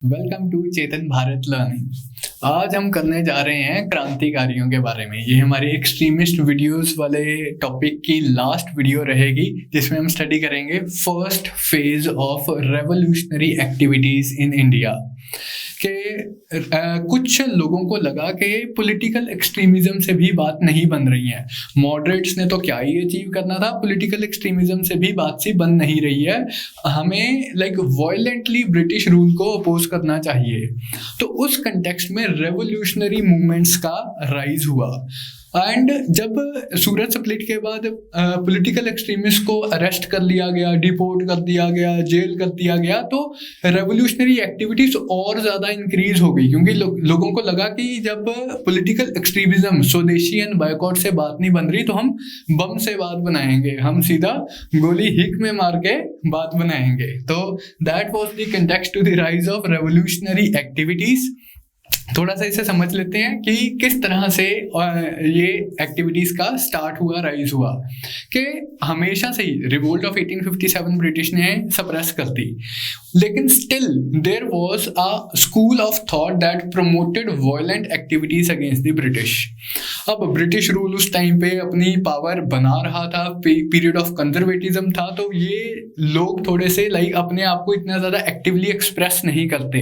Welcome to Chetan Bharat learning. आज हम करने जा रहे हैं क्रांतिकारियों के बारे में। ये हमारी एक्सट्रीमिस्ट वीडियोस वाले टॉपिक की लास्ट वीडियो रहेगी, जिसमें हम स्टडी करेंगे first phase of revolutionary activities in India. कि कुछ लोगों को लगा कि पॉलिटिकल एक्सट्रीमिज्म से भी बात नहीं बन रही है। मॉडरेट्स ने तो क्या ही अचीव करना था, पॉलिटिकल एक्सट्रीमिज्म से भी बात सी बन नहीं रही है। हमें वायलेंटली ब्रिटिश रूल को अपोज करना चाहिए। तो उस कंटेक्स्ट में रेवोल्यूशनरी मूवमेंट्स का राइज हुआ। एंड जब सूरत स्प्लिट के बाद पॉलिटिकल एक्सट्रीमिस्ट को अरेस्ट कर लिया गया, डिपोर्ट कर दिया गया, जेल कर दिया गया, तो रेवोल्यूशनरी एक्टिविटीज और ज़्यादा इंक्रीज हो गई। क्योंकि लोगों को लगा कि जब पॉलिटिकल एक्सट्रीमिज्म, स्वदेशी एंड बायकॉट से बात नहीं बन रही, तो हम बम से बात बनाएंगे, हम सीधा गोली हिक में मार के बात बनाएंगे। तो that was the context to the rise of revolutionary activities. थोड़ा सा इसे समझ लेते हैं कि किस तरह से ये एक्टिविटीज का स्टार्ट हुआ, राइज हुआ। कि हमेशा से ही रिवोल्ट ऑफ 1857 ब्रिटिश ने सप्रेस कर दी, लेकिन still there was a school of thought that promoted violent activities against the British. अब ब्रिटिश रूल उस टाइम पे अपनी पावर बना रहा था, पीरियड ऑफ कंजर्वेटिज्म था, तो ये लोग थोड़े से अपने आप को इतना ज्यादा एक्टिवली एक्सप्रेस नहीं करते।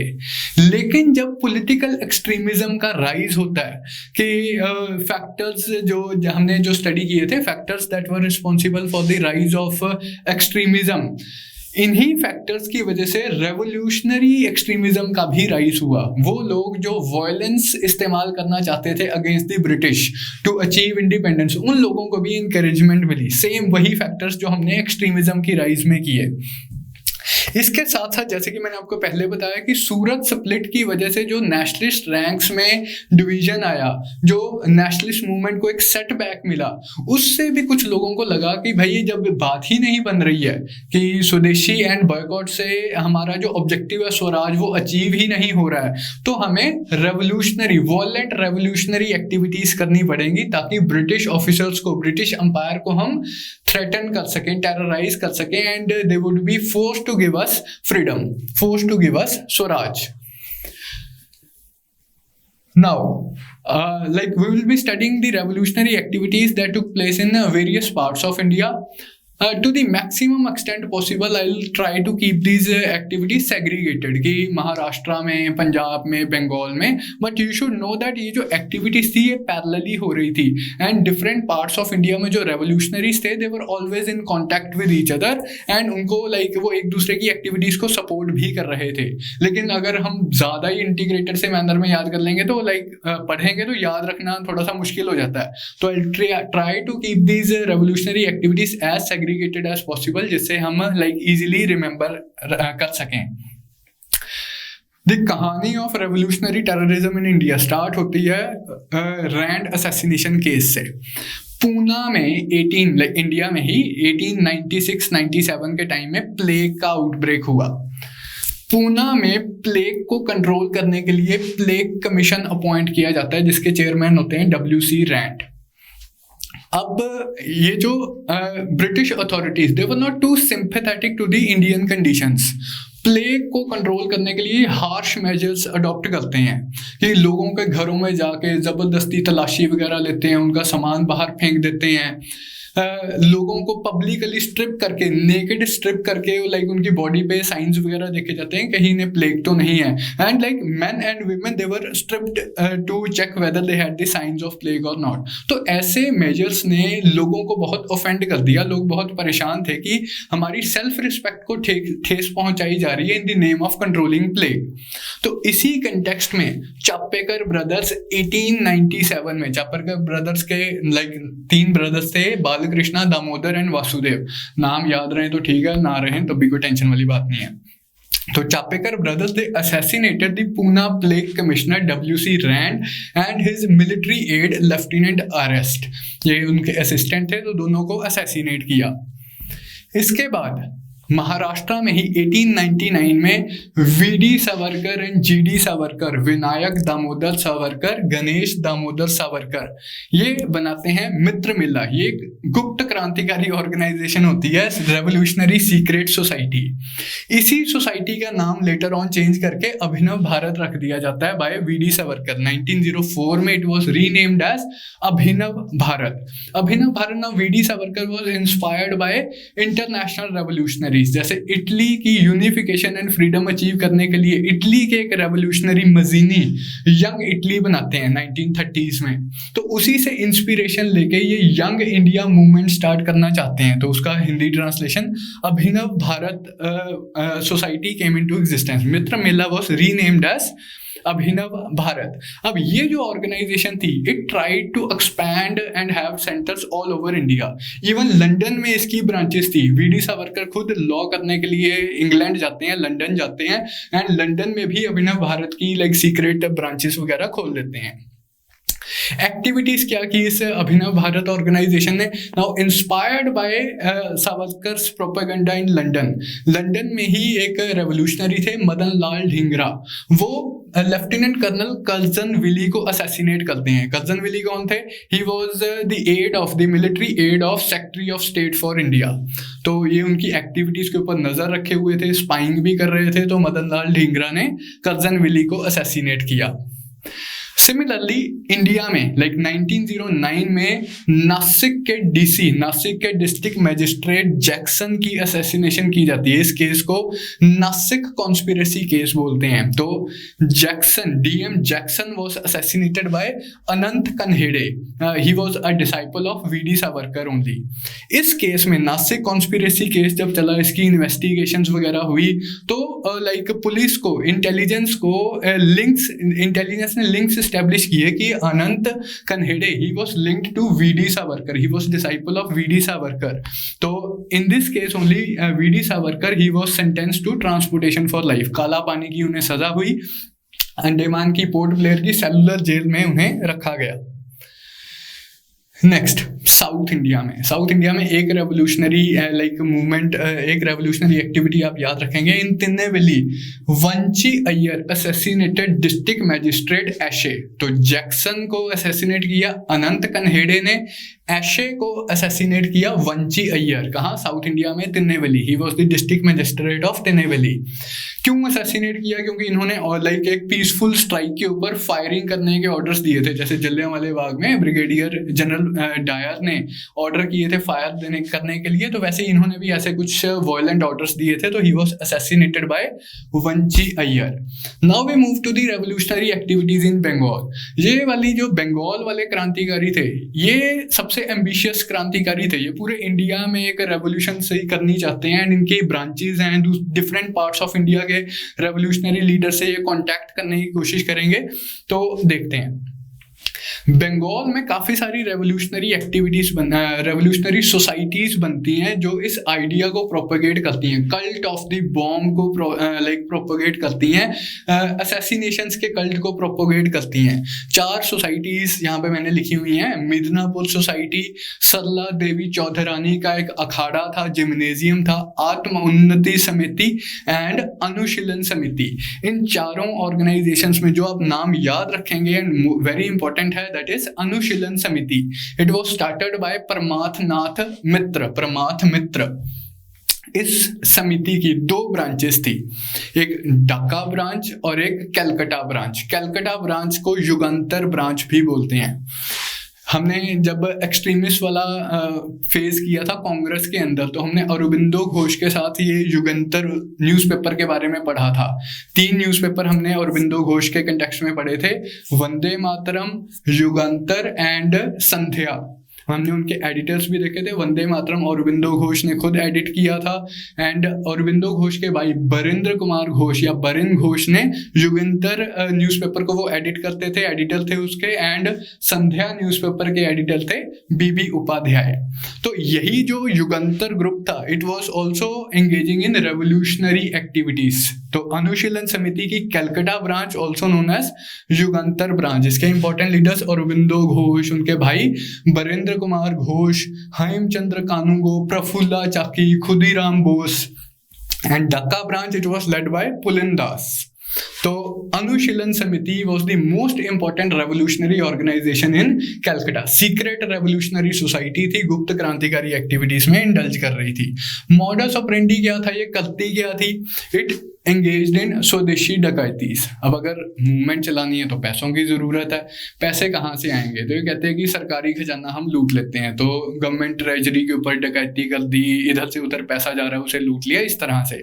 लेकिन जब पॉलिटिकल एक्सट्रीमिज्म का राइज होता है कि फैक्टर्स जो हमने जो स्टडी किए थे, factors that were responsible for the rise of extremism, इन्हीं फैक्टर्स की वजह से रेवोल्यूशनरी एक्सट्रीमिज्म का भी राइज हुआ। वो लोग जो वायलेंस इस्तेमाल करना चाहते थे against the British to achieve independence, उन लोगों को भी इंकरेजमेंट मिली। सेम वही फैक्टर्स जो हमने एक्सट्रीमिज्म की राइज में किए। इसके साथ साथ जैसे कि मैंने आपको पहले बताया कि सूरत स्प्लिट की वजह से जो नेशनलिस्ट रैंक्स में डिवीजन आया, जो नेशनलिस्ट मूवमेंट को एक सेटबैक मिला, उससे भी कुछ लोगों को लगा कि भाई जब बात ही नहीं बन रही है कि स्वदेशी एंड बॉयकॉट से हमारा जो ऑब्जेक्टिव है स्वराज वो अचीव ही नहीं हो रहा है, तो हमें रेवोल्यूशनरी, वॉयलेंट रेवोल्यूशनरी एक्टिविटीज करनी पड़ेंगी ताकि ब्रिटिश ऑफिसर्स को, ब्रिटिश अंपायर को हम थ्रेटन कर सकें, टेरराइज कर सकें, and they would be forced to give us freedom, forced to give us Swaraj. Now, we will be studying the revolutionary activities that took place in various parts of India. To the maximum extent possible, I'll try to keep these activities segregated कि महाराष्ट्र में, पंजाब में, बंगाल में, but you should know that ये जो activities थी ये parallelly हो रही थी, and different parts of India में जो revolutionaries थे they were always in contact with each other, and उनको वो एक दूसरे की activities को support भी कर रहे थे। लेकिन अगर हम ज़्यादा ही integrated से manner में याद कर लेंगे तो पढ़ेंगे तो याद रखना थोड़ा सा मुश्किल हो जाता है। तो I'll try to keep these revolutionary activities as segregated as possible, जिससे हम easily remember कर सकें। The कहानी of revolutionary terrorism in India start होती है रैंड असैसिनेशन केस से। पूना में इंडिया में ही 1896-97 के टाइम में प्लेग का आउटब्रेक हुआ। पूना में प्लेग को कंट्रोल करने के लिए प्लेग कमीशन अपॉइंट किया जाता है, जिसके चेयरमैन होते हैं WC रैंड। अब ये जो British authorities, they were not too sympathetic to the Indian conditions. Plague को कंट्रोल करने के लिए हार्श मेजर्स अडॉप्ट करते हैं कि लोगों के घरों में जाके ज़बरदस्ती तलाशी वगैरह लेते हैं, उनका सामान बाहर फेंक देते हैं, लोगों को पब्लिकली स्ट्रिप करके, नेकेड स्ट्रिप करके उनकी बॉडी पे साइंस वगैरह देखे जाते हैं कहीं इन्हें प्लेग तो नहीं है। And men and women they were stripped to check whether they had the science of plague और नॉट। तो ऐसे मेजर्स ने लोगों को बहुत ऑफेंड कर दिया। लोग बहुत परेशान थे कि हमारी सेल्फ रिस्पेक्ट को ठेस पहुंचाई जा रही है in the name of controlling plague. तो इसी कंटेक्स्ट में चापेकर ब्रदर्स 1897 में, चापेकर ब्रदर्स के 3 ब्रदर्स थे, बालकृष्णा, दामोदर एंड वासुदेव। नाम याद रहे तो ठीक है, ना रहे तब भी कोई टेंशन वाली बात नहीं है। तो Chapekar brothers they assassinated the Pune Plague Commissioner WC Rand and his military aide Lieutenant Arrest। ये उनके असिस्टेंट थे, तो दोनों को असैसिनेट किया। इसके बाद महाराष्ट्र में ही 1899 में VD Savarkar and GD Savarkar, Vinayak Damodar Savarkar, Ganesh Damodar Savarkar, ये बनाते हैं मित्र मेला। ये एक गुप्त क्रांतिकारी ऑर्गेनाइजेशन होती है, रेवोल्यूशनरी सीक्रेट सोसाइटी। इसी सोसाइटी का नाम लेटर ऑन चेंज करके अभिनव भारत रख दिया जाता है बाय वीडी सावरकर। 1904 में it was renamed as Abhinav Bharat. Abhinav Bharat now VD Savarkar was inspired by international revolutionary, जैसे इटली की यूनिफिकेशन एंड फ्रीडम अचीव करने के लिए इटली के एक रेवोल्यूशनरी मजीनी यंग इटली बनाते हैं 1930s में। तो उसी से इंस्पिरेशन लेके ये यंग इंडिया मूवमेंट स्टार्ट करना चाहते हैं। तो उसका Hindi translation Abhinav Bharat society came into existence. Mitra Mela was renamed as Abhinav Bharat. अब ये जो ऑर्गेनाइजेशन थी, it tried to expand and have centres all over India. Even London में इसकी ब्रांचेस थी। वीडी सावरकर खुद लॉ करने के लिए इंग्लैंड जाते हैं, लंदन जाते हैं, एंड लंदन में भी अभिनव भारत की लाइक सीक्रेट ब्रांचेस वगैरह खोल देते हैं। एक्टिविटीज क्या की इस अभिनव भारत ऑर्गेनाइजेशन ने? Now inspired by Savarkar's propaganda in London. London में ही एक रेवोल्यूशनरी थे मदन लाल ढींगरा, वो लेफ्टिनेंट कर्नल कर्जन विली को असैसिनेट करते हैं। कर्जन विली कौन थे? He was the aide of the military aide of secretary of state for India. तो ये उनकी एक्टिविटीज के ऊपर नजर रखे हुए थे, स्पाइंग भी कर रहे थे। तो मदन लाल ढींगरा ने कर्जन विली को असैसिनेट किया। सिमिलरली इंडिया में लाइक 1909 में नासिक के डीसी, नासिक के डिस्ट्रिक्ट मजिस्ट्रेट जैक्सन की असैसिनेशन की जाती है। इस केस को नासिक कॉन्स्पिरेसी केस बोलते हैं। तो Jackson, DM Jackson was assassinated by Anant Kanhere. He was a disciple of VD Savarkar only. इस केस में नासिक कॉन्स्पिरेसी केस जब चला, इसकी इन्वेस्टिगेशंस वगैरह हुई, तो लाइक पुलिस को, इंटेलिजेंस को लिंक्स, इंटेलिजेंस ने लिंक्स एस्टेब्लिश किए कि Anant Kanhere he was linked to VD Savarkar, he was disciple of VD Savarkar. तो in this case only VD Savarkar he was sentenced to transportation for life. Kala Pani की उन्हें सजा हुई, अंडमान की पोर्ट ब्लेयर की सेलुलर जेल में उन्हें रखा गया। नेक्स्ट, साउथ इंडिया में। साउथ इंडिया में एक रेवोल्यूशनरी लाइक मूवमेंट, एक रेवोल्यूशनरी एक्टिविटी आप याद रखेंगे in Tirunelveli. Vanchi Iyer assassinated district magistrate Ashe. तो जैक्सन को असैसिनेट किया अनंत कनहेड़े ने, एशे को असैसिनेट किया वंची अय्यर। कहाँ? साउथ इंडिया में तिरुनेलवेली। ही was the district magistrate of Tirunelveli. क्यों असैसिनेट किया? क्योंकि इन्होंने लाइक एक पीसफुल स्ट्राइक के ऊपर फायरिंग करने के ऑर्डर्स दिए थे। जैसे जलियांवाला बाग में ब्रिगेडियर जनरल डायर ने ऑर्डर किए थे फायर करने के लिए, तो वैसे इन्होंने भी ऐसे कुछ वायलेंट ऑर्डर्स दिए थे। तो he was assassinated by Vanchi Iyer. Now we move to the revolutionary activities in Bengal. ये वाली जो बंगाल वाले क्रांतिकारी थे, ये सबसे एम्बिशियस क्रांतिकारी थे। ये पूरे इंडिया में एक रेवोल्यूशन सही करनी चाहते हैं, एंड इनके ब्रांचेज हैं डिफरेंट पार्ट्स ऑफ इंडिया के रेवोल्यूशनरी लीडर से ये कांटेक्ट करने की कोशिश करेंगे। तो देखते हैं, बंगाल में काफी सारी रेवोल्यूशनरी एक्टिविटीज रेवोल्यूशनरी सोसाइटीज बनती हैं जो इस आइडिया को प्रोपेगेट करती हैं। कल्ट ऑफ द बॉम्ब को लाइक प्रोपेगेट करती हैं, असैसिनेशंस के कल्ट को प्रोपेगेट करती हैं। 4 सोसाइटीज यहाँ पे मैंने लिखी हुई हैं। मिदनापुर सोसाइटी, सरला देवी चौधरानी का एक अखाड़ा था, जिम्नेजियम था, आत्म उन्नति समिति एंड अनुशीलन समिति। इन चारों ऑर्गेनाइजेशंस में जो आप नाम याद रखेंगे एंड वेरी इंपॉर्टेंट है, दैट इज अनुशीलन समिति। इट वाज स्टार्टेड बाय परमाथनाथ मित्र, परमाथ मित्र। इस समिति की 2 ब्रांचेस थी, एक ढाका ब्रांच और एक कलकत्ता ब्रांच। कलकत्ता ब्रांच को युगांतर ब्रांच भी बोलते हैं। हमने जब एक्सट्रीमिस्ट वाला फेज किया था कांग्रेस के अंदर, तो हमने अरबिंदो घोष के साथ ये युगांतर न्यूज़पेपर के बारे में पढ़ा था। 3 न्यूज़पेपर हमने अरबिंदो घोष के कंटेक्स्ट में पढ़े थे, वंदे मातरम, युगांतर एंड संध्या। हमने उनके एडिटर्स भी देखे थे। वंदे मातरम अरबिंदो घोष ने खुद एडिट किया था, एंड अरबिंदो घोष के भाई बरिंद्र कुमार घोष या बरिन घोष ने युगांतर न्यूज़पेपर को वो एडिट करते थे, एडिटर थे उसके, एंड संध्या न्यूज़पेपर के एडिटर थे बीबी उपाध्याय। तो यही जो युगांतर ग्रुप था, it was also engaging in revolutionary activities. तो अनुशीलन समिति की Calcutta branch also known as Yugantar branch. इसके इंपॉर्टेंट लीडर्स अरबिंदो घोष, उनके भाई बरिंद्र कुमार घोष, हेमचंद्र कानूंगो, प्रफुल्ला चाकी, Khudiram Bose, and Dhaka branch it was led by Pulin Das. तो Anushilan Samiti was the most important revolutionary organisation in Calcutta. Secret revolutionary society थी, गुप्त क्रांतिकारी activities में इंडल्ज कर रही थी। मॉडस ऑपरेंडी क्या था, ये करती क्या थी, इट एंगेज्ड इन स्वदेशी डकैतीज। अब अगर मूवमेंट चलानी है तो पैसों की जरूरत है, पैसे कहाँ से आएंगे, तो ये कहते हैं कि सरकारी खजाना हम लूट लेते हैं, तो गवर्नमेंट ट्रेजरी के ऊपर डकैती कर दी, इधर से उधर पैसा जा रहा है उसे लूट लिया, इस तरह से।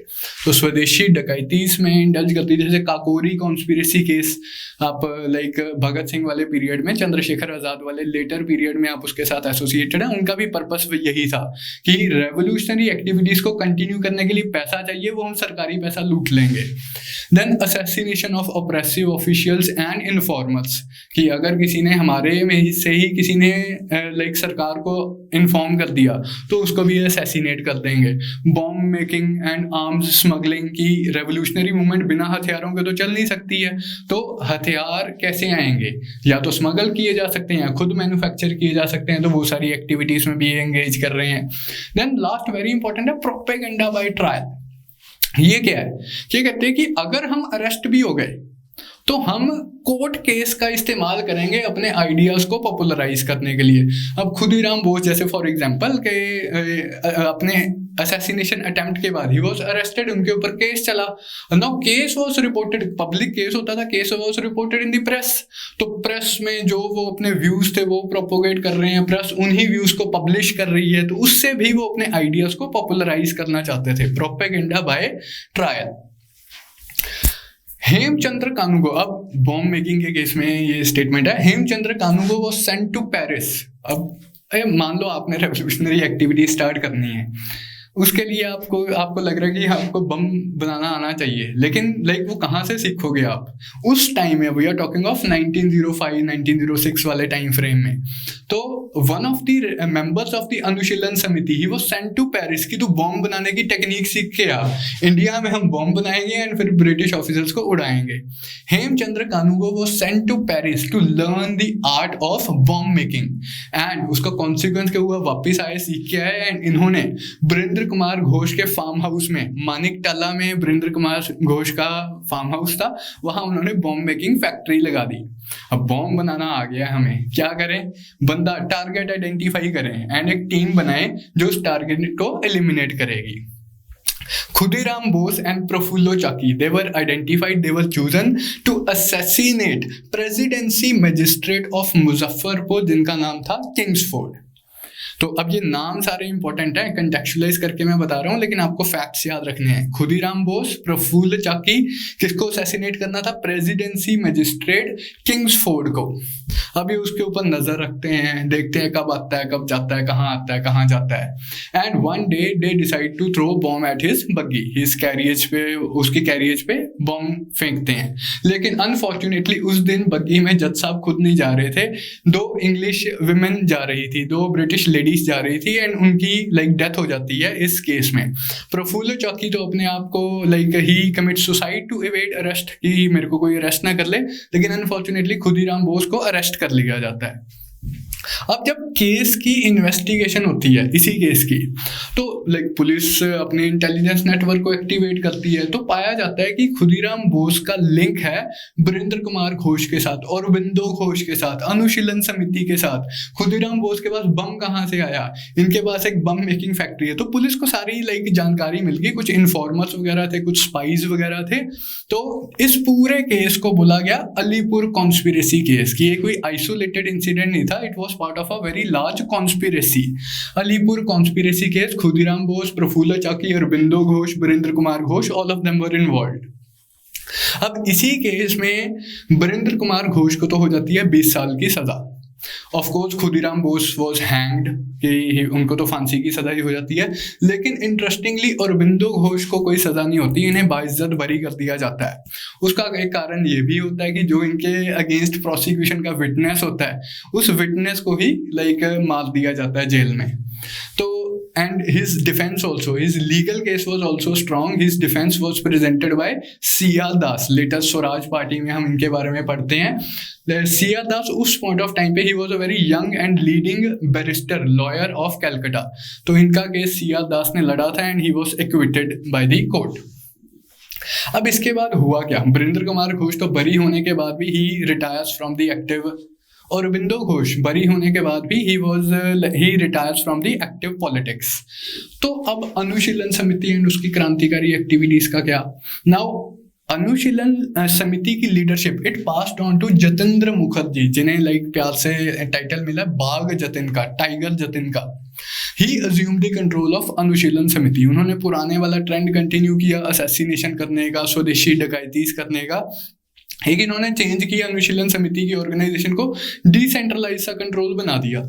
तो स्वदेशी डकैतीज में इंडल्ज करती, जैसे काकोरी कॉन्स्पिरेसी केस, आप लाइक भगत सिंह वाले पीरियड में, चंद्रशेखर आजाद वाले लेटर पीरियड में आप उसके साथ एसोसिएटेड है। उनका भी पर्पस यही था कि रेवोल्यूशनरी एक्टिविटीज को कंटिन्यू करने के लिए पैसा चाहिए, वो हम सरकारी पैसा लूट लेंगे। Then assassination of oppressive officials and informers, कि अगर किसी ने हमारे में से ही किसी ने लाइक सरकार को इन्फॉर्म कर दिया तो उसको भी असैसिनेट कर देंगे। Bomb making and arms smuggling, की रेवोल्यूशनरी मूवमेंट बिना हथियारों के तो चल नहीं सकती है, तो हथियार कैसे आएंगे, या तो स्मगल किए जा सकते हैं या खुद मैन्युफैक्चर किए जा सकते हैं, तो वो सारी एक्टिविटीज में भी एंगेज कर रहे हैं। देन लास्ट वेरी इंपॉर्टेंट है प्रोपेगेंडा बाय ट्रायल। ये क्या है, ये कहते हैं कि अगर हम अरेस्ट भी हो गए तो हम कोर्ट केस का इस्तेमाल करेंगे अपने आइडियाज को पॉपुलराइज करने के लिए। अब खुदीराम बोस जैसे फॉर एग्जांपल के अपने असैसिनेशन अटेम्प्ट के बाद ही वाज अरेस्टेड, उनके ऊपर केस चला। Now case was reported, public case होता था, case was reported in the press. तो प्रेस में जो वो अपने व्यूज थे वो प्रोपोगेट कर रहे हैं, प्रेस उन्हीं व्यूज को पब्लिश कर रही है, तो उससे भी वो अपने आइडियाज को पॉपुलराइज करना चाहते थे। Propaganda by trial. Hemchandra Kanungo, अब बॉम्ब मेकिंग के केस में ये स्टेटमेंट है, Hemchandra Kanungo was sent to Paris. अब मान लो आपने रेवोल्यूशनरी एक्टिविटी स्टार्ट करनी है, उसके लिए आपको लग रहा है कि आपको बम बनाना आना चाहिए, लेकिन लाइक वो कहाँ से सीखोगे आप उस टाइम में। वी आर टॉकिंग ऑफ 1905 1906 वाले टाइम फ्रेम में। तो one of the members of the Anushilan Samiti ही वो सेंट टू पेरिस कि तू बॉम्ब बनाने की टेक्निक सीख के आ, इंडिया में हम बॉम्ब बनाएंगे एंड फिर ब्रिटिश ऑफिसर्स को उड़ाएंगे। हेमचंद्र कानूगो वो sent to Paris to learn the art of bomb making, and उसका कॉन्सिक्वेंस क्या हुआ, वापिस आए, सीख के आए, एंड इन्होंने बृंद्र कुमार घोष के फार्म हाउस में, मानिक टाला में बृंद्र कुमार घोष का फार्म हाउस था, वहां उन्होंने बॉम्ब मेकिंग फैक्ट्री लगा दी। अब बॉम्ब बनाना आ गया, हमें क्या करें, बंदा टारगेट आइडेंटिफाई करें एंड एक टीम बनाए जो उस टारगेट को एलिमिनेट करेगी। Khudiram Bose and Prafullo Chaki, they were identified, they were chosen to assassinate presidency magistrate of Muzaffarpur, जिनका नाम था किंग्सफोर्ड। तो अब ये नाम सारे इंपॉर्टेंट है, कंटेक्चुअलाइज करके मैं बता रहा हूँ, लेकिन आपको फैक्ट्स याद रखने हैं। खुदीराम बोस, प्रफुल्ल चाकी, किसको असैसिनेट करना था, प्रेसिडेंसी मजिस्ट्रेट किंग्सफोर्ड को। अभी उसके ऊपर नजर रखते हैं, देखते हैं कब आता है, कब जाता है, कहाँ आता है, कहाँ जाता है। And one day they decide to throw bomb at his buggy, his carriage पे, उसकी कैरियज पे बॉम्ब फेंकते हैं। लेकिन अनफॉर्चुनेटली उस दिन बग्गी में जज साहब खुद नहीं जा रहे थे, 2 इंग्लिश विमेन जा रही थी, 2 ब्रिटिश लेडीज जा रही थी, एंड उनकी लाइक डेथ हो जाती है इस केस में। प्रफुल्ल चौकी तो अपने आप को लाइक ही commit suicide to evade arrest, कि मेरे को कोई अरेस्ट ना कर ले, लेकिन अनफॉर्चुनेटली खुदीराम बोस को अरेस्ट कर लिया जाता है। अब जब केस की इन्वेस्टिगेशन होती है इसी केस की, तो लाइक पुलिस अपने इंटेलिजेंस नेटवर्क को एक्टिवेट करती है, तो पाया जाता है कि खुदीराम बोस का लिंक है बृंद्र कुमार घोष के साथ, औरबिंदो घोष के साथ, अनुशीलन समिति के साथ। खुदीराम बोस के पास बम कहाँ से आया, इनके पास एक बम मेकिंग फैक्ट्री है। तो पुलिस को सारी लाइक जानकारी मिल गई, कुछ इन्फॉर्मर्स वगैरह थे, कुछ स्पाइज वगैरह थे। तो इस पूरे केस को बोला गया अलीपुर कॉन्स्पिरेसी केस, कि ये कोई आइसोलेटेड इंसिडेंट नहीं था, it was part of a very large conspiracy. Alipore conspiracy case, Khudiram Bose, Prafulla Chaki, Aurobindo Ghosh, Barindra Kumar Ghosh, all of them were involved. अब इसी केस में बृंद्र कुमार घोष को तो हो जाती है 20 साल की सजा। Of course Khudiram Bose was hanged, कि उनको तो फांसी की सजा ही हो जाती है, लेकिन इंटरेस्टिंगली अरबिंदो घोष को कोई सजा नहीं होती, इन्हें बाइज्जत बरी कर दिया जाता है। उसका एक कारण ये भी होता है कि जो इनके अगेंस्ट प्रोसिक्यूशन का विटनेस होता है, उस विटनेस को ही लाइक मार दिया जाता है जेल में। तो and his defense also, his legal case was also strong. His defense was presented by C.R. Das. Latest Swaraj party में हम इनके बारे में पढ़ते हैं. C.R. Das उस पॉइंट ऑफ टाइम पे ही was a very young and leading barrister lawyer of Calcutta. तो इनका केस C.R. Das ने लड़ा था and he was acquitted by the court. अब इसके बाद हुआ क्या? बरिंदर कुमार घोष तो बरी होने के बाद भी he retires from the active. Aurobindo Ghosh बरी होने के बाद भी he retires from the active politics. तो अब अनुशीलन समिति एंड उसकी क्रांतिकारी एक्टिविटीज का क्या? नाउ अनुशीलन समिति की leadership it passed on to Jatindra Mukherjee, जिन्हें लाइक प्यार से टाइटल मिला बाघ जतिन का, टाइगर जतिन का. ही अज्यूम द कंट्रोल ऑफ अनुशीलन समिति. उन्होंने पुराने वाला ट्रेंड कंटिन्यू किया, असैसिनेशन करने का, स्वदेशी डकैतीज करने का. एक इन्होंने चेंज किया अनुशीलन समिति की ऑर्गेनाइजेशन को, डिसेंट्रलाइज सा कंट्रोल बना दिया.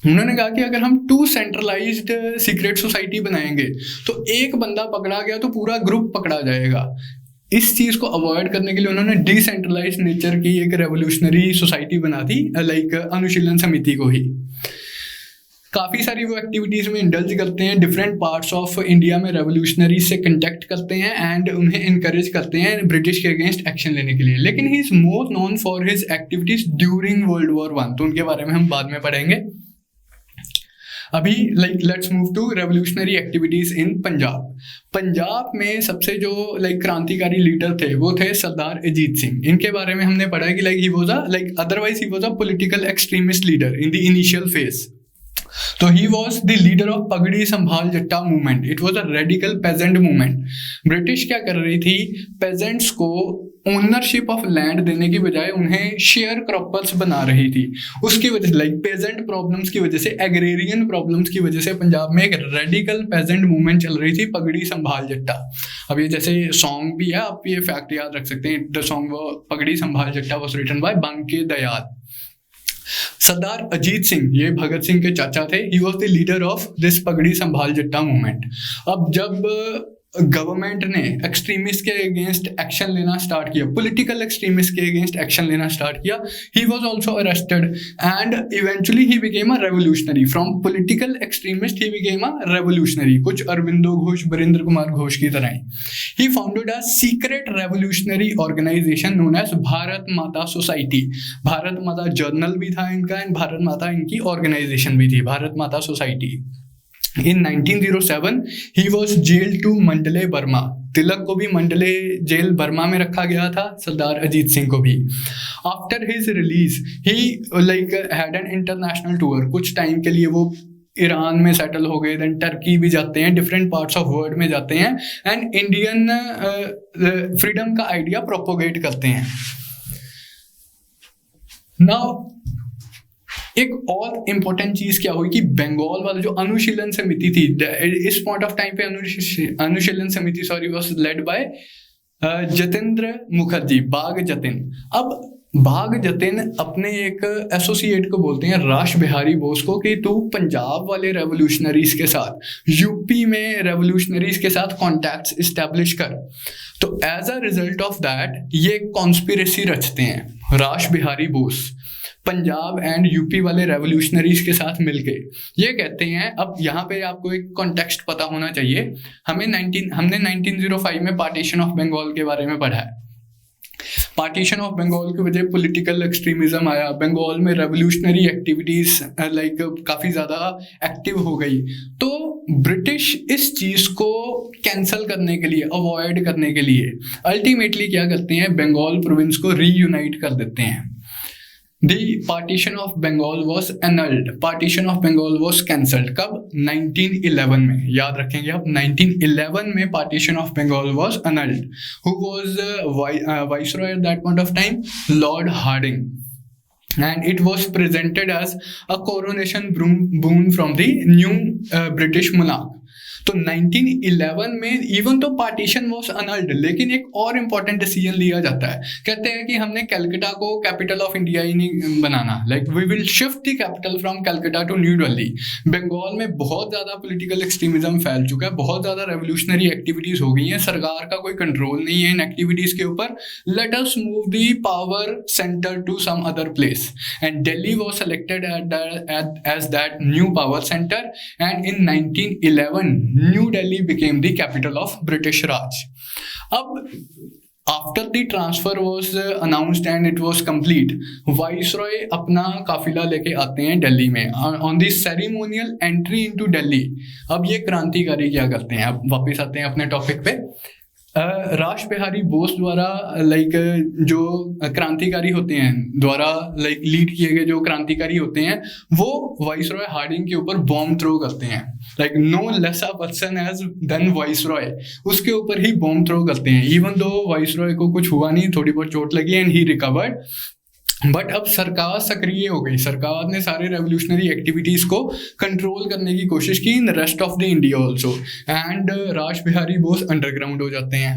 उन्होंने कहा कि अगर हम टू सेंट्रलाइज्ड सीक्रेट सोसाइटी बनाएंगे तो एक बंदा पकड़ा गया तो पूरा ग्रुप पकड़ा जाएगा. इस चीज को अवॉइड करने के लिए उन्होंने डिसेंट्रलाइज नेचर की एक रेवोल्यूशनरी सोसाइटी बना दी, लाइक अनुशीलन समिति को ही. काफ़ी सारी वो एक्टिविटीज़ में इंडल्ज करते हैं, डिफरेंट पार्ट्स ऑफ इंडिया में रेवोल्यूशनरी से कंटेक्ट करते हैं एंड उन्हें इनकरेज करते हैं ब्रिटिश के अगेंस्ट एक्शन लेने के लिए. लेकिन he is more known for his activities during world war 1, तो उनके बारे में हम बाद में पढ़ेंगे. अभी like let's move to revolutionary activities in Punjab. Punjab में सबसे जो लाइक क्रांतिकारी लीडर थे वो थे सरदार अजीत सिंह. इनके बारे में हमने पढ़ा है कि like he was a like otherwise he was a political extremist leader in the initial phase. So he was the leader of Pagdi Sambhal Jatta movement. It was a radical peasant movement. British क्या कर रही थी, पेजेंट्स को ownership of land देने की बजाय उन्हें share croppers बना रही थी. उसकी वजह से लाइक पेजेंट प्रॉब्लम्स की वजह से, एग्रेरियन प्रॉब्लम्स की वजह से पंजाब में एक रेडिकल पेजेंट मूवमेंट चल रही थी, पगड़ी संभाल जट्टा. अब ये जैसे सॉन्ग भी है, आप ये फैक्ट याद रख सकते हैं. द सॉन्ग पगड़ी संभाल जट्टा वॉज रिटन बाय बांके दयाल. सरदार अजीत सिंह ये भगत सिंह के चाचा थे. He was the leader of this पगड़ी संभाल जट्टा मूवमेंट. अब जब गवर्नमेंट ने एक्सट्रीमिस्ट के अगेंस्ट एक्शन लेना स्टार्ट किया, पॉलिटिकल एक्सट्रीमिस्ट के अगेंस्ट एक्शन लेना स्टार्ट किया, he was also arrested and eventually he became a revolutionary. From political extremist he became a revolutionary, कुछ अरबिंदो घोष, बरिंदर कुमार घोष की तरह ही. He founded a secret revolutionary organisation known as Bharat Mata society. Bharat माता journal भी था इनका एंड भारत माता इनकी ऑर्गेनाइजेशन भी थी, Bharat Mata society. In 1907 he was jailed to Mandalay Burma. Tilak को भी मंडले जेल बर्मा में रखा गया था, सरदार अजीत सिंह को भी. After his release he like had an international tour. कुछ टाइम के लिए वो ईरान में सेटल हो गए, देन टर्की भी जाते हैं, डिफरेंट पार्ट्स ऑफ वर्ल्ड में जाते हैं एंड इंडियन फ्रीडम का आइडिया प्रोपोगेट करते हैं. नाउ एक और इम्पोर्टेंट चीज क्या हुई कि बंगाल वाला जो अनुशीलन समिति थी, इस पॉइंट ऑफ टाइम पे अनुशीलन समिति was led by Jatendra Mukherjee, बाघ जतिन. अब बाघ जतिन अपने एक एसोसिएट को बोलते हैं राश बिहारी बोस को कि तू पंजाब वाले रेवोल्यूशनरीज के साथ, यूपी में रेवोल्यूशनरीज के साथ कॉन्टैक्ट्स इस्टेब्लिश कर. तो as a result of that ये कॉन्स्पिरेसी रचते हैं राश बिहारी बोस पंजाब एंड यूपी वाले रेवोल्यूशनरीज के साथ मिलके. ये कहते हैं, अब यहाँ पे आपको एक कॉन्टेक्स्ट पता होना चाहिए. हमने 1905 में पार्टीशन ऑफ बंगाल के बारे में पढ़ा है. पार्टीशन ऑफ बंगाल की वजह पॉलिटिकल एक्सट्रीमिज्म आया, बंगाल में रेवोल्यूशनरी एक्टिविटीज लाइक काफ़ी ज़्यादा एक्टिव हो गई. तो ब्रिटिश इस चीज़ को कैंसल करने के लिए, अवॉइड करने के लिए अल्टीमेटली क्या करते हैं, बंगाल प्रोविंस को रीयूनाइट कर देते हैं. The partition of Bengal was annulled. Partition of Bengal was cancelled. कब? 1911 में. याद रखेंगे आप, 1911 में partition of Bengal was annulled. Who was viceroy at that point of time? Lord Hardinge. And it was presented as a coronation boon from the new British monarch. तो 1911 में even तो partition was अनल्ड, लेकिन एक और important decision लिया जाता है। कहते हैं कि हमने कलकत्ता को कैपिटल ऑफ इंडिया ही नहीं बनाना, like we will shift the capital from Calcutta to New Delhi. Bengal में बहुत ज़्यादा पॉलिटिकल एक्सट्रीमिज्म फैल चुका है, बहुत ज़्यादा रेवोल्यूशनरी एक्टिविटीज़ हो गई हैं, सरकार का कोई कंट्रोल नहीं है इन एक्टिविटीज़ के ऊपर। Let us move the power centre to some other place, and Delhi was selected as that new power center, and in 1911 New Delhi became the capital of British Raj. अब after the transfer was announced and it was complete, viceroy अपना काफिला लेके आते हैं दिल्ली में on the ceremonial entry into Delhi। अब ये क्रांतिकारी क्या करते हैं, अब वापस आते हैं अपने टॉपिक पे। राश बिहारी बोस द्वारा जो क्रांतिकारी होते हैं, द्वारा लीड किए गए जो क्रांतिकारी होते हैं, वो वाइसरॉय हार्डिंग के ऊपर बॉम्ब थ्रो करते हैं। No less a person as then viceroy, उसके ऊपर ही बॉम्ब थ्रो करते हैं। इवन दो वाइसरॉय को कुछ हुआ नहीं, थोड़ी बहुत चोट लगी एंड ही रिकवर्ड, बट अब सरकार सक्रिय हो गई। सरकार ने सारे रेवोल्यूशनरी एक्टिविटीज को कंट्रोल करने की कोशिश की in rest of the India also, and Raj Bihari Bose underground हो जाते हैं।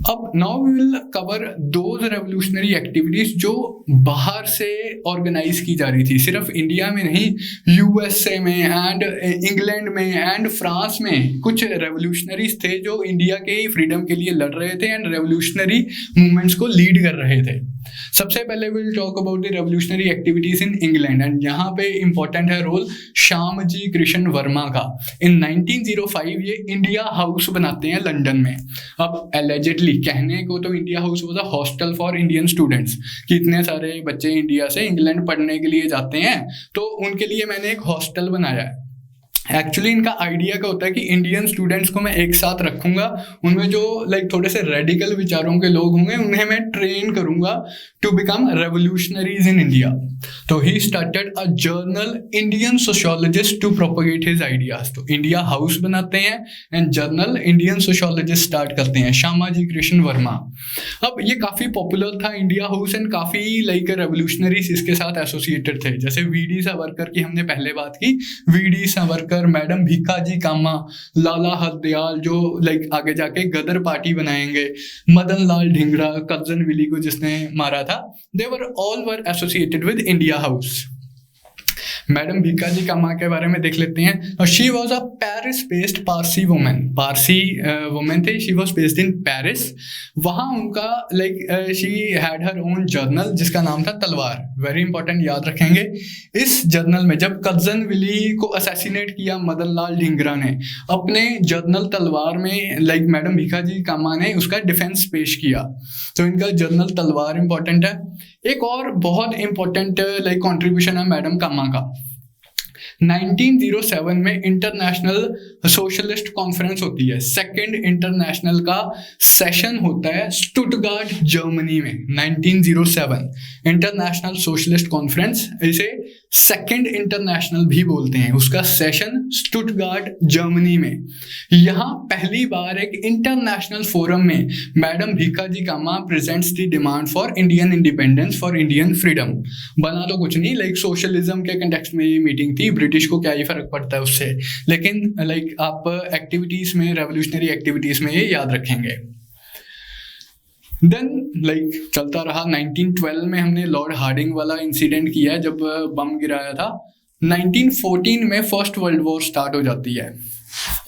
अब now we will cover those revolutionary activities जो बाहर से ऑर्गेनाइज की जा रही थी, सिर्फ इंडिया में नहीं, यूएसए में एंड इंग्लैंड में एंड फ्रांस में कुछ रेवोल्यूशनरीज थे जो इंडिया के फ्रीडम के लिए लड़ रहे थे एंड रेवोल्यूशनरी मूवमेंट्स को लीड कर रहे थे। सबसे पहले will talk about the revolutionary activities in England, and यहाँ पे इंपॉर्टेंट है रोल श्यामजी कृष्ण वर्मा का। इन 1905 ये इंडिया हाउस बनाते हैं लंदन में। अब एलिजिडली कहने को तो India house was a hostel for Indian students, कि इतने सारे बच्चे इंडिया से इंग्लैंड पढ़ने के लिए जाते हैं, तो उनके लिए मैंने एक हॉस्टल बनाया है। एक्चुअली इनका आइडिया क्या होता है कि इंडियन स्टूडेंट्स को मैं एक साथ रखूंगा, उनमें जो थोड़े से रेडिकल विचारों के लोग होंगे उन्हें मैं ट्रेन करूंगा to become revolutionaries in India. तो he started a journal Indian sociologist to propagate his ideas. तो इंडिया हाउस बनाते हैं and journal Indian sociologist start करते हैं, श्यामाजी कृष्ण वर्मा। अब ये काफी पॉपुलर था इंडिया हाउस, एंड काफी रेवोल्यूशनरीज इसके साथ एसोसिएटेड थे, जैसे वीडी सावरकर की हमने पहले बात की, वीडी सावरकर, मैडम भीखाजी कामा, लाला हरदयाल जो आगे जाके गदर पार्टी बनाएंगे, मदन लाल ढींगरा, कर्जन विली को जिसने मारा था, they were all were associated with India house. Madam Bhikaji Cama के बारे में देख लेते हैं। She was a Paris based Parsi women, Parsi women थे, she was based in Paris. वहाँ उनका she had her own journal जिसका नाम था तलवार, वेरी इंपॉर्टेंट, याद रखेंगे। इस जर्नल में जब कर्जन विली को असैसिनेट किया मदन लाल ढींगरा ने, अपने जर्नल तलवार में मैडम भीखाजी कामा ने उसका डिफेंस पेश किया। तो इनका जर्नल तलवार इंपॉर्टेंट है। एक और बहुत इंपॉर्टेंट कंट्रीब्यूशन है मैडम कामा का। 1907 में इंटरनेशनल सोशलिस्ट कॉन्फ्रेंस होती है, सेकेंड इंटरनेशनल का सेशन होता है स्टुटगार्ट जर्मनी में। 1907 इंटरनेशनल सोशलिस्ट कॉन्फ्रेंस, इसे सेकेंड इंटरनेशनल भी बोलते हैं, उसका सेशन स्टुटगार्ट जर्मनी में। यहाँ पहली बार एक इंटरनेशनल फोरम में madam Bhikaji Cama presents the demand for Indian independence, for Indian freedom. बना तो कुछ नहीं, सोशलिज्म के कंटेक्स्ट में ये मीटिंग थी, ब्रिटिश को क्या ही फर्क पड़ता है उससे, लेकिन आप एक्टिविटीज में, रेवोल्यूशनरी एक्टिविटीज में ये याद रखेंगे। देन चलता रहा। 1912 में हमने लॉर्ड हार्डिंग वाला इंसिडेंट किया है जब बम गिराया था। 1914 में फर्स्ट वर्ल्ड वॉर स्टार्ट हो जाती है।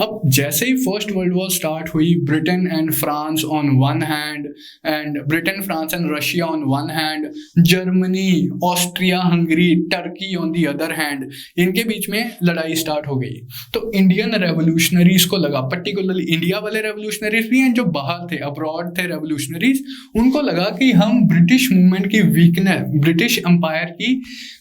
अब जैसे ही फर्स्ट वर्ल्ड वॉर स्टार्ट हुई, Britain and France on one hand, and Britain, France and Russia on one hand, Germany, Austria, Hungary, Turkey on the other hand, इनके बीच में लड़ाई स्टार्ट हो गई। तो इंडियन रेवोल्यूशनरीज को लगा, पर्टिकुलरली इंडिया वाले रेवोल्यूशनरीज भी हैं जो बाहर थे, अब्रॉड थे रेवोल्यूशनरीज, उनको लगा कि हम ब्रिटिश मूवमेंट की वीकनेस, ब्रिटिश एम्पायर की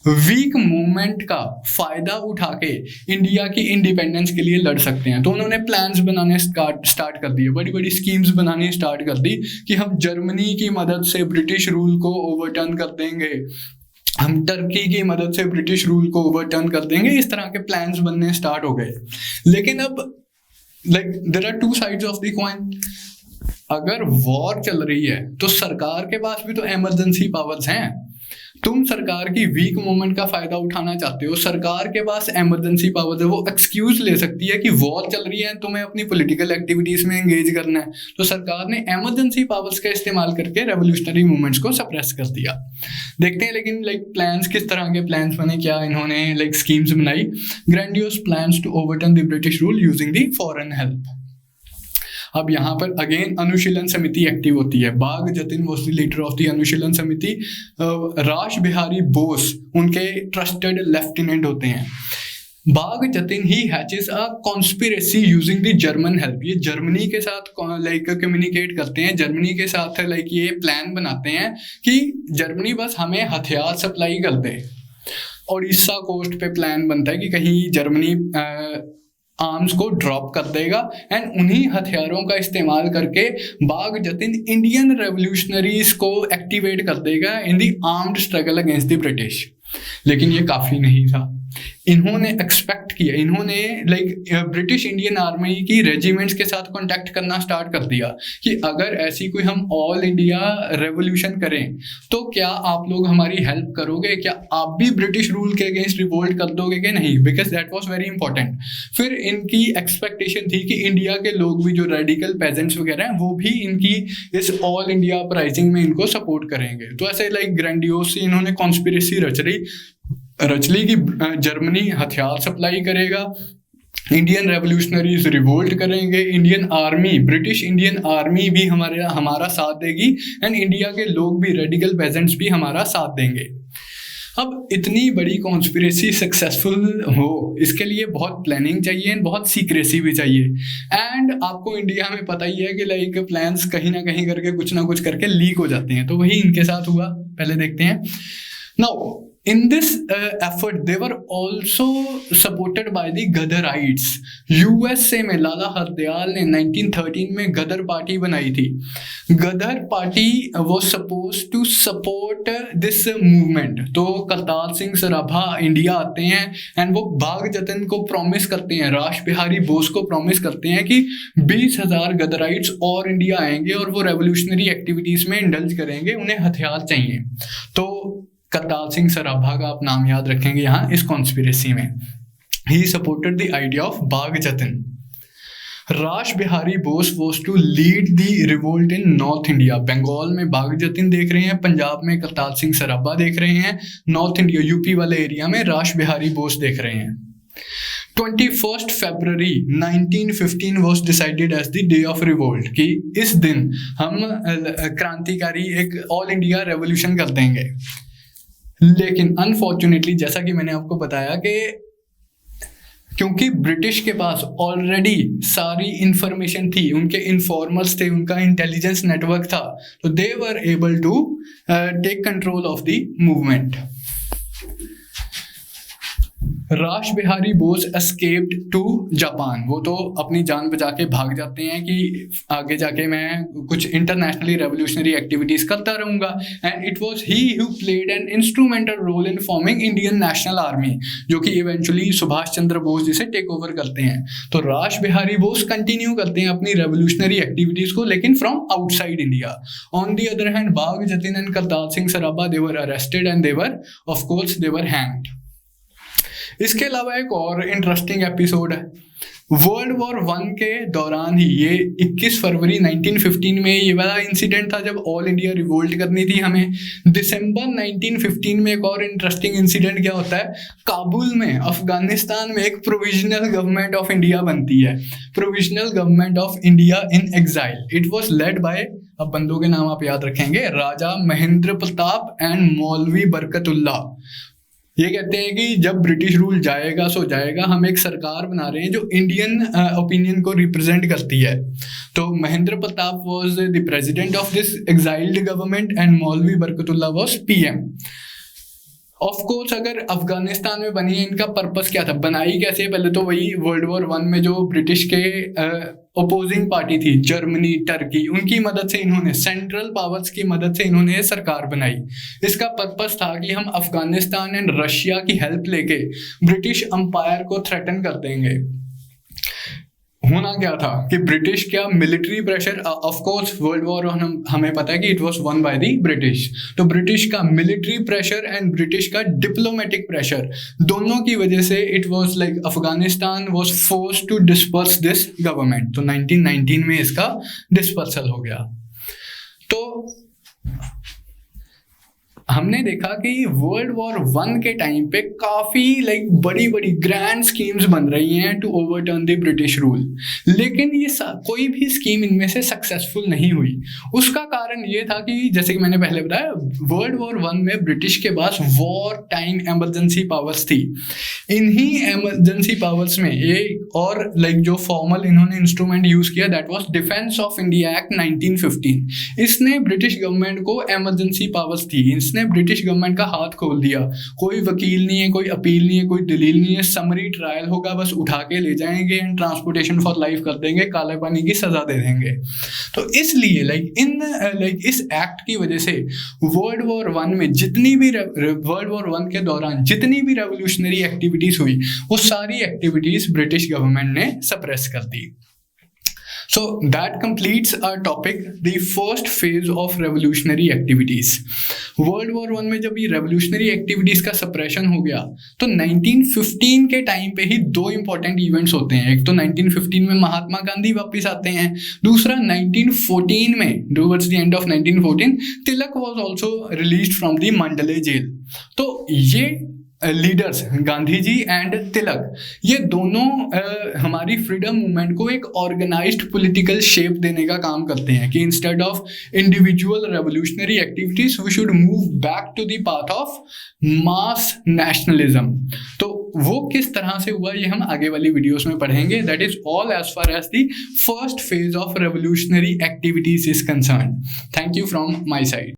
वीक मूवमेंट का फायदा उठा के इंडिया की इंडिपेंडेंस के लिए लड़ सकते हैं। तो उन्होंने प्लान्स बनाने स्टार्ट कर दिए, बड़ी बड़ी स्कीम्स बनानी स्टार्ट कर दी कि हम जर्मनी की मदद से ब्रिटिश रूल को ओवरटर्न कर देंगे, हम टर्की की मदद से ब्रिटिश रूल को ओवरटर्न कर देंगे। इस तरह के प्लान्स बनने स्टार्ट हो गए। लेकिन अब there are two sides of the coin. अगर वॉर चल रही है तो सरकार के पास भी तो इमरजेंसी पावर्स हैं। तुम सरकार की वीक मोमेंट का फायदा उठाना चाहते हो, सरकार के पास इमरजेंसी पावर है, वो एक्सक्यूज ले सकती है कि वॉर चल रही है, तुम्हें अपनी पॉलिटिकल एक्टिविटीज में एंगेज करना है, तो सरकार ने इमरजेंसी पावर्स का इस्तेमाल करके रेवोल्यूशनरी मूवमेंट्स को सप्रेस कर दिया। देखते हैं लेकिन प्लान्स किस तरह के प्लान्स बने, क्या इन्होंने स्कीम्स बनाई। Grandiose plans to overturn the British rule using the foreign help. अब यहाँ पर अगेन अनुशीलन समिति एक्टिव होती है। Bagha Jatin was the leader of the Anushilan Samiti. राश Bihari Bose उनके ट्रस्टेड लेफ्टिनेंट होते हैं। Bagha Jatin he hatches a conspiracy using the German help. ये जर्मनी के साथ कम्युनिकेट करते हैं, जर्मनी के साथ ये प्लान बनाते हैं कि जर्मनी बस हमें हथियार सप्लाई कर दे। ओडिशा कोस्ट पे प्लान बनता है कि कहीं जर्मनी आर्म्स को ड्रॉप कर देगा एंड उन्हीं हथियारों का इस्तेमाल करके बाघ जतिन इंडियन रेवोल्यूशनरीज को एक्टिवेट कर देगा in the armed struggle against the British. लेकिन ये काफ़ी नहीं था। इन्होंने एक्सपेक्ट किया, इन्होंने ब्रिटिश इंडियन आर्मी की रेजिमेंट्स के साथ कांटेक्ट करना स्टार्ट कर दिया कि अगर ऐसी कोई हम ऑल इंडिया रेवोल्यूशन करें तो क्या आप लोग हमारी हेल्प करोगे, क्या आप भी ब्रिटिश रूल के अगेंस्ट रिवोल्ट कर दोगे कि नहीं, because that was very important. फिर इनकी एक्सपेक्टेशन थी कि इंडिया के लोग भी, जो रेडिकल पेजेंट्स वगैरह हैं, वो भी इनकी इस ऑल इंडिया अपराइजिंग में इनको सपोर्ट करेंगे। तो ऐसे ग्रैंडियोस से इन्होंने कॉन्स्पिरेसी रच ली कि जर्मनी हथियार सप्लाई करेगा, इंडियन रेवोल्यूशनरीज रिवोल्ट करेंगे, Indian army, British Indian army भी हमारा साथ देगी एंड इंडिया के लोग भी, रेडिकल पेजेंट्स भी हमारा साथ देंगे। अब इतनी बड़ी कॉन्स्पिरेसी सक्सेसफुल हो, इसके लिए बहुत प्लानिंग चाहिए एंड बहुत सीक्रेसी भी चाहिए। एंड आपको इंडिया में पता ही है कि प्लान्स कहीं ना कहीं करके कुछ ना कुछ करके लीक हो जाते हैं, तो वही इनके साथ हुआ। पहले देखते हैं। Now in this effort they were also supported by the Ghadarites। USA में लाला हरदयाल ने 1913 में गदर पार्टी बनाई थी। गदर party was supposed to support this movement। तो करतार सिंह सराभा इंडिया आते हैं एंड वो बाघ जतिन को प्रॉमिस करते हैं, राश बिहारी बोस को प्रॉमिस करते हैं कि 20,000 गदराइट्स और इंडिया आएंगे और वो रेवोल्यूशनरी एक्टिविटीज में इंडल्ज करेंगे, उन्हें हथियार चाहिए। तो करतार सिंह सराभा का आप नाम याद रखेंगे यहाँ इस कॉन्स्पिरेसी में। He supported the idea of Bagha Jatin. Rash Bihari Bose was to lead the revolt in north India. Bengal में बाघ जतिन देख रहे हैं, पंजाब में करतार सिंह सराभा देख रहे हैं, नॉर्थ इंडिया यूपी वाले एरिया में राश बिहारी बोस देख रहे हैं। 21 फरवरी 1915 was decided as the day of revolt कि इस दिन हम क्रांतिकारी एक ऑल इंडिया रेवोल्यूशन कर देंगे। लेकिन अनफॉर्चुनेटली जैसा कि मैंने आपको बताया कि क्योंकि ब्रिटिश के पास ऑलरेडी सारी इंफॉर्मेशन थी, उनके इन्फॉर्मर्स थे, उनका इंटेलिजेंस नेटवर्क था, तो they were able to take control of the movement. Rash Bihari Bose escaped to Japan. वो तो अपनी जान बचा के भाग जाते हैं कि आगे जाके मैं कुछ इंटरनेशनली रेवोल्यूशनरी एक्टिविटीज करता रहूंगा। And it was he who played an instrumental role in forming Indian national army, जो कि इवेंचुअली सुभाष चंद्र बोस जिसे टेक ओवर करते हैं। तो राश बिहारी बोस कंटिन्यू करते हैं अपनी रेवोल्यूशनरी एक्टिविटीज को, लेकिन from outside India. On the other hand Bagha Jatin and Kartar Singh Sarabha they were arrested and they were of course they were hanged. इसके अलावा एक और इंटरेस्टिंग एपिसोड है। वर्ल्ड वॉर 1 के दौरान ही, ये 21 फरवरी 1915 में ये वाला इंसिडेंट था जब ऑल इंडिया रिवोल्ट करनी थी हमें। दिसंबर 1915 में एक और इंटरेस्टिंग इंसिडेंट क्या होता है, काबुल में अफगानिस्तान में एक प्रोविजनल गवर्नमेंट ऑफ इंडिया बनती है, provisional government of India in exile. It was led by, अब बंदों के नाम आप याद रखेंगे, राजा महेंद्र प्रताप एंड मौलवी बरकतुल्ला। ये कहते हैं कि जब ब्रिटिश रूल जाएगा सो जाएगा, हम एक सरकार बना रहे हैं जो इंडियन ओपिनियन को रिप्रेजेंट करती है। तो Mahendra Pratap was the president of this exiled government and Maulvi Barkatullah was PM. Of course अगर अफगानिस्तान में बनी है, इनका पर्पस क्या था, बनाई कैसे, पहले तो वही वर्ल्ड वॉर 1 में जो ब्रिटिश के अपोजिंग पार्टी थी, जर्मनी, टर्की, उनकी मदद से इन्होंने, सेंट्रल पावर्स की मदद से इन्होंने सरकार बनाई। इसका पर्पस था कि हम अफगानिस्तान एंड रशिया की हेल्प लेके ब्रिटिश अंपायर को थ्रेटन कर देंगे। होना क्या था कि ब्रिटिश क्या military pressure, of course world war हमें पता है कि it was won by the British, तो ब्रिटिश का मिलिट्री प्रेशर एंड ब्रिटिश का डिप्लोमेटिक प्रेशर, दोनों की वजह से it was like Afghanistan was forced to disperse this government. तो 1919 में इसका डिस्पर्सल हो गया। तो हमने देखा कि वर्ल्ड वॉर 1 के टाइम पे काफ़ी लाइक बड़ी बड़ी ग्रैंड स्कीम्स बन रही हैं to overturn the British rule, लेकिन ये कोई भी स्कीम इनमें से सक्सेसफुल नहीं हुई। उसका कारण ये था कि जैसे कि मैंने पहले बताया, वर्ल्ड वॉर 1 में ब्रिटिश के पास वॉर टाइम एमरजेंसी पावर्स थी। इन्हीं एमरजेंसी पावर्स में एक और लाइक जो फॉर्मल इन्होंने इंस्ट्रूमेंट यूज़ किया, that was defence of India act 1915। इसने ब्रिटिश गवर्नमेंट को एमरजेंसी पावर्स दी, इसने ब्रिटिश गवर्नमेंट का हाथ खोल दिया। कोई वकील नहीं है, कोई अपील नहीं है, कोई दलील नहीं है, समरी ट्रायल होगा, बस उठा के ले जाएंगे एंड ट्रांसपोर्टेशन फॉर लाइफ कर देंगे, काले पानी की सजा दे देंगे। तो इसलिए इस एक्ट की वजह से वर्ल्ड वॉर 1 में जितनी भी वर्ल्ड वॉर 1 के दौरान जितनी भी रेवोल्यूशनरी एक्टिविटीज हुई, वो सारी एक्टिविटीज ब्रिटिश गवर्नमेंट ने सप्रेस कर दी। So that completes our topic, the first phase of revolutionary activities. World War 1 में जब ये revolutionary activities का suppression हो गया, तो 1915 के टाइम पे ही 2 important events होते हैं। एक तो 1915 में महात्मा गांधी वापस आते हैं, दूसरा 1914 में towards the end of 1914 Tilak was also released from the Mandalay jail। तो ये लीडर्स गांधी जी एंड तिलक, ये दोनों हमारी फ्रीडम मूवमेंट को एक ऑर्गेनाइज्ड पॉलिटिकल शेप देने का काम करते हैं कि instead of individual revolutionary activities we should move back to the path of mass nationalism. तो वो किस तरह से हुआ, ये हम आगे वाली वीडियोस में पढ़ेंगे। That is all as far as the first phase of revolutionary activities is concern. Thank you from my side.